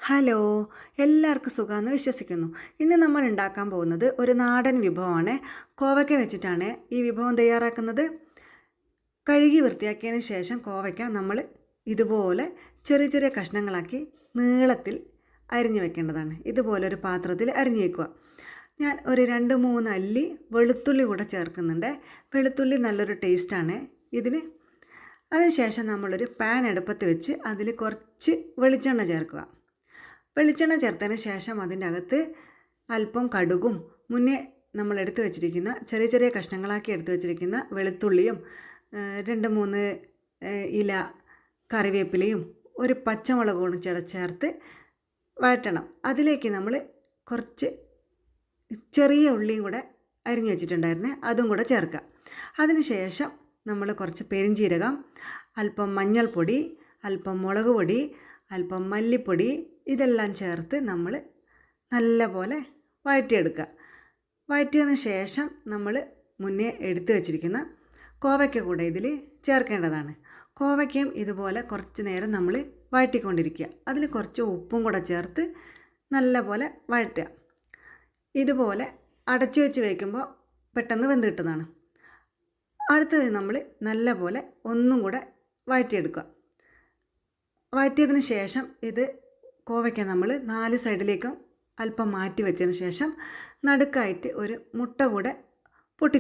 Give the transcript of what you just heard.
Hello, എല്ലാവർക്കും സുഖമാണെന്ന് വിശ്വസിക്കുന്നു. ഇന്ന് നമ്മൾ ഉണ്ടാക്കാൻ പോകുന്നത് ഒരു നാടൻ വിഭവമാണ്. കോവയ്ക്ക വെച്ചിട്ടാണ് ഈ വിഭവം തയ്യാറാക്കുന്നത്. കഴുകി വൃത്തിയാക്കിയതിന് ശേഷം കോവയ്ക്ക നമ്മൾ ഇതുപോലെ ചെറിയ ചെറിയ കഷ്ണങ്ങളാക്കി നീളത്തിൽ അരിഞ്ഞു വെക്കേണ്ടതാണ്. ഇതുപോലൊരു പാത്രത്തിൽ അരിഞ്ഞു വെക്കുക. ഞാൻ ഒരു 2-3 അല്ലി വെളുത്തുള്ളി കൂടെ ചേർക്കുന്നുണ്ട്. വെളുത്തുള്ളി നല്ലൊരു ടേസ്റ്റാണ് ഇതിന്. അതിനുശേഷം നമ്മളൊരു പാൻ അടുപ്പത്ത് വെച്ച് അതിൽ കുറച്ച് വെളിച്ചെണ്ണ ചേർക്കുക. വെളിച്ചെണ്ണ ചേർത്തതിന് ശേഷം അതിൻ്റെ അകത്ത് അല്പം കടുകും മുന്നേ നമ്മൾ എടുത്തു വെച്ചിരിക്കുന്ന ചെറിയ ചെറിയ കഷ്ണങ്ങളാക്കി എടുത്തു വെച്ചിരിക്കുന്ന വെളുത്തുള്ളിയും 2-3 ഇല കറിവേപ്പിലയും ഒരു പച്ചമുളകും ചേർത്ത് വഴറ്റണം. അതിലേക്ക് നമ്മൾ കുറച്ച് ചെറിയ ഉള്ളിയും കൂടെ അരിഞ്ഞു വെച്ചിട്ടുണ്ടായിരുന്നേ, അതും കൂടെ ചേർക്കുക. അതിനുശേഷം നമ്മൾ കുറച്ച് പെരിഞ്ചീരകം, അല്പം മഞ്ഞൾപ്പൊടി, അല്പം മുളക് പൊടി, അല്പം മല്ലിപ്പൊടി ഇതെല്ലാം ചേർത്ത് നമ്മൾ നല്ലപോലെ വഴറ്റിയെടുക്കുക. വഴറ്റിയതിന് ശേഷം നമ്മൾ മുന്നേ എടുത്തു വച്ചിരിക്കുന്ന കോവയ്ക്ക കൂടെ ഇതിൽ ചേർക്കേണ്ടതാണ്. കോവയ്ക്കയും ഇതുപോലെ കുറച്ച് നേരം നമ്മൾ വഴറ്റിക്കൊണ്ടിരിക്കുക. അതിൽ കുറച്ച് ഉപ്പും കൂടെ ചേർത്ത് നല്ലപോലെ വഴറ്റുക. ഇതുപോലെ അടച്ചു വെച്ച് വയ്ക്കുമ്പോൾ പെട്ടെന്ന് വെന്ത് കിട്ടുന്നതാണ്. അടുത്തത് നമ്മൾ നല്ലപോലെ ഒന്നും കൂടെ വഴറ്റിയെടുക്കുക. വഴറ്റിയതിന് ശേഷം ഇത് കോവയ്ക്ക നമ്മൾ 4 സൈഡിലേക്കും അല്പം മാറ്റി വെച്ചതിന് ശേഷം നടുക്കായിട്ട് ഒരു മുട്ട കൂടെ